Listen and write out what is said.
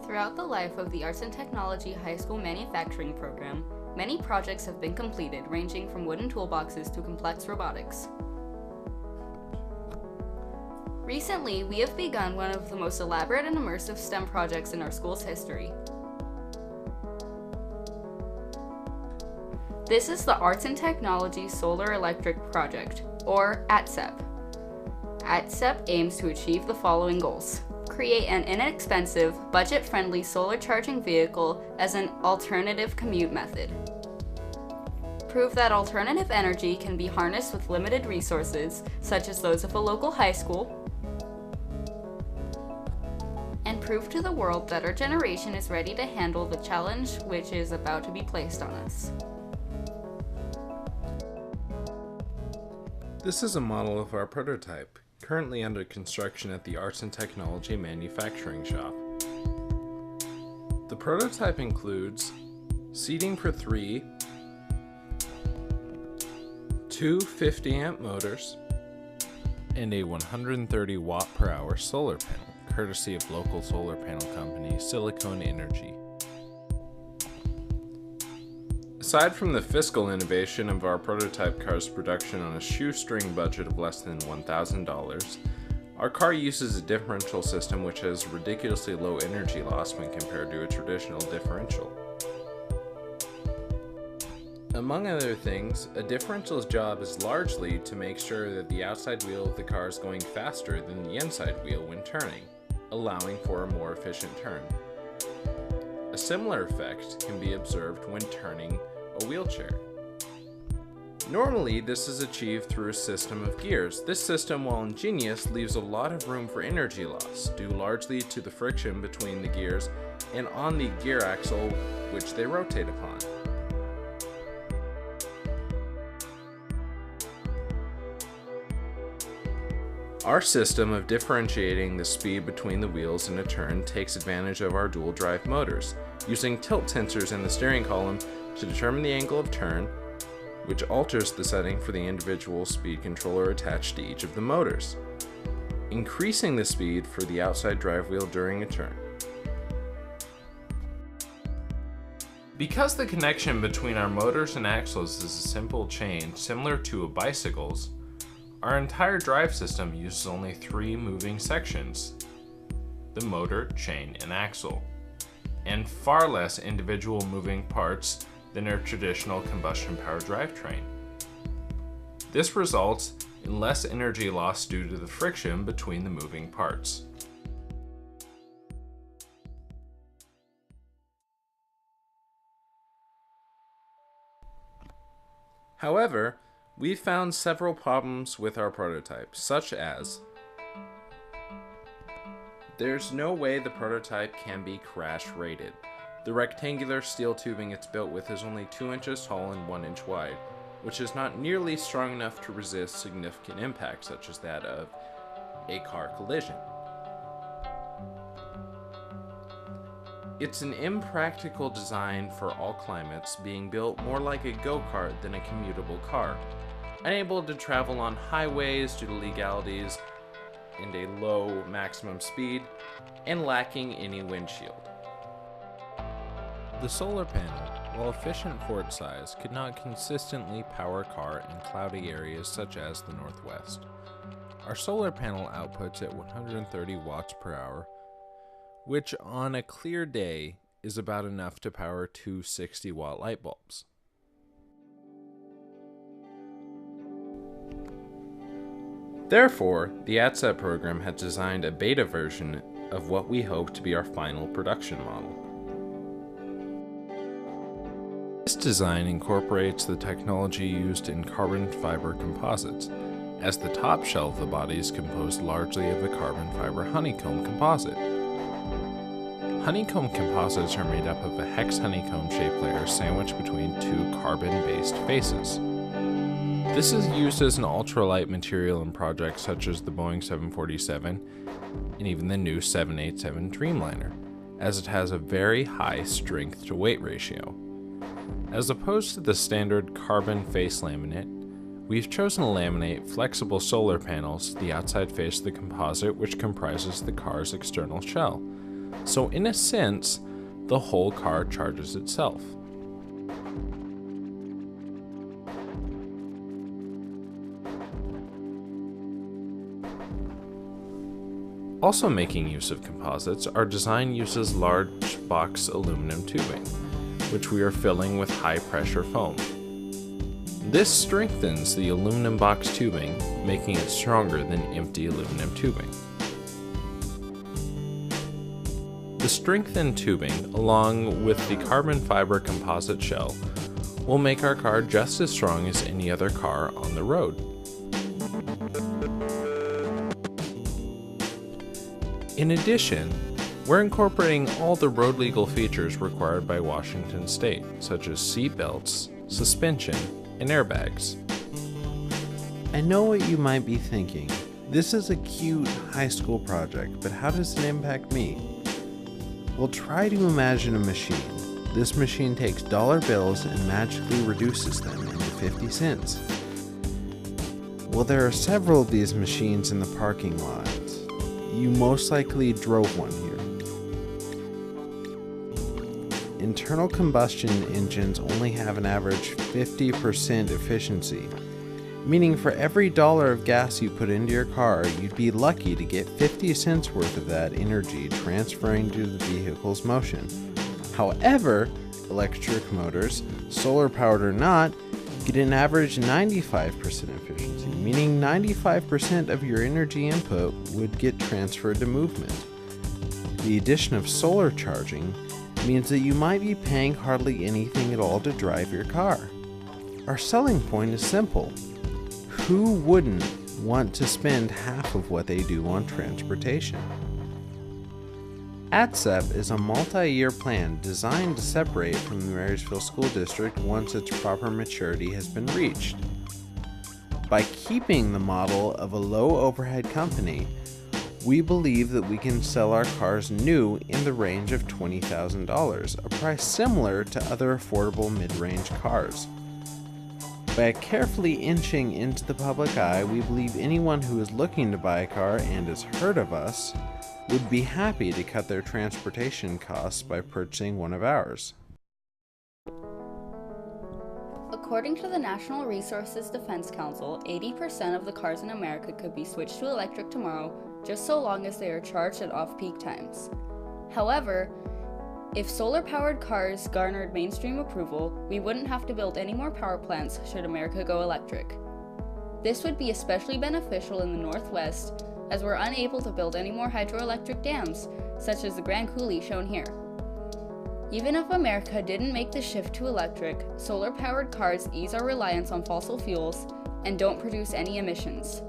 Throughout the life of the Arts and Technology High School Manufacturing Program, many projects have been completed, ranging from wooden toolboxes to complex robotics. Recently, we have begun one of the most elaborate and immersive STEM projects in our school's history. This is the Arts and Technology Solar Electric Project, or ATSEP. ATSEP aims to achieve the following goals. Create an inexpensive, budget-friendly solar charging vehicle as an alternative commute method. Prove that alternative energy can be harnessed with limited resources, such as those of a local high school. And prove to the world that our generation is ready to handle the challenge which is about to be placed on us. This is a model of our prototype, currently under construction at the Arts and Technology Manufacturing Shop. The prototype includes seating for 3, 2 50-amp motors, and a 130 watt per hour solar panel, courtesy of local solar panel company Silicon Energy. Aside from the fiscal innovation of our prototype car's production on a shoestring budget of less than $1,000, our car uses a differential system which has ridiculously low energy loss when compared to a traditional differential. Among other things, a differential's job is largely to make sure that the outside wheel of the car is going faster than the inside wheel when turning, allowing for a more efficient turn. A similar effect can be observed when turning a wheelchair. Normally, this is achieved through a system of gears. This system, while ingenious, leaves a lot of room for energy loss, due largely to the friction between the gears and on the gear axle which they rotate upon. Our system of differentiating the speed between the wheels in a turn takes advantage of our dual drive motors, using tilt sensors in the steering column to determine the angle of turn, which alters the setting for the individual speed controller attached to each of the motors, increasing the speed for the outside drive wheel during a turn. Because the connection between our motors and axles is a simple chain similar to a bicycle's, our entire drive system uses only 3 moving sections: the motor, chain, and axle, and far less individual moving parts than a traditional combustion-powered drivetrain. This results in less energy loss due to the friction between the moving parts. However, we've found several problems with our prototype, such as there's no way the prototype can be crash rated. The rectangular steel tubing it's built with is only 2 inches tall and 1 inch wide, which is not nearly strong enough to resist significant impacts such as that of a car collision. It's an impractical design for all climates, being built more like a go-kart than a commutable car, unable to travel on highways due to legalities and a low maximum speed, and lacking any windshield. The solar panel, while efficient for its size, could not consistently power a car in cloudy areas such as the Northwest. Our solar panel outputs at 130 watts per hour, which on a clear day is about enough to power 2 60-watt light bulbs. Therefore, the ATSEP program has designed a beta version of what we hope to be our final production model. This design incorporates the technology used in carbon fiber composites, as the top shell of the body is composed largely of a carbon fiber honeycomb composite. Honeycomb composites are made up of a hex honeycomb shaped layer sandwiched between 2 carbon-based faces. This is used as an ultralight material in projects such as the Boeing 747 and even the new 787 Dreamliner, as it has a very high strength to weight ratio. As opposed to the standard carbon face laminate, we've chosen to laminate flexible solar panels to the outside face of the composite, which comprises the car's external shell, So in a sense, the whole car charges itself. Also making use of composites, our design uses large box aluminum tubing, which we are filling with high pressure foam. This strengthens the aluminum box tubing, making it stronger than empty aluminum tubing. The strengthened tubing, along with the carbon fiber composite shell, will make our car just as strong as any other car on the road. In addition, we're incorporating all the road legal features required by Washington State, such as seat belts, suspension, and airbags. I know what you might be thinking. This is a cute high school project, but how does it impact me? Well, try to imagine a machine. This machine takes dollar bills and magically reduces them into 50 cents. Well, there are several of these machines in the parking lot. You most likely drove one here. Internal combustion engines only have an average 50% efficiency, meaning for every dollar of gas you put into your car, you'd be lucky to get 50 cents worth of that energy transferring to the vehicle's motion. However, electric motors, solar powered or not, get an average 95% efficiency, meaning 95% of your energy input would get transferred to movement. The addition of solar charging means that you might be paying hardly anything at all to drive your car. Our selling point is simple. Who wouldn't want to spend half of what they do on transportation? ATSEP is a multi-year plan designed to separate from the Marysville School District once its proper maturity has been reached. By keeping the model of a low overhead company, we believe that we can sell our cars new in the range of $20,000, a price similar to other affordable mid-range cars. By carefully inching into the public eye, we believe anyone who is looking to buy a car and has heard of us would be happy to cut their transportation costs by purchasing one of ours. According to the National Resources Defense Council, 80% of the cars in America could be switched to electric tomorrow, just so long as they are charged at off-peak times. However, if solar-powered cars garnered mainstream approval, we wouldn't have to build any more power plants should America go electric. This would be especially beneficial in the Northwest, as we're unable to build any more hydroelectric dams, such as the Grand Coulee shown here. Even if America didn't make the shift to electric, solar-powered cars ease our reliance on fossil fuels and don't produce any emissions.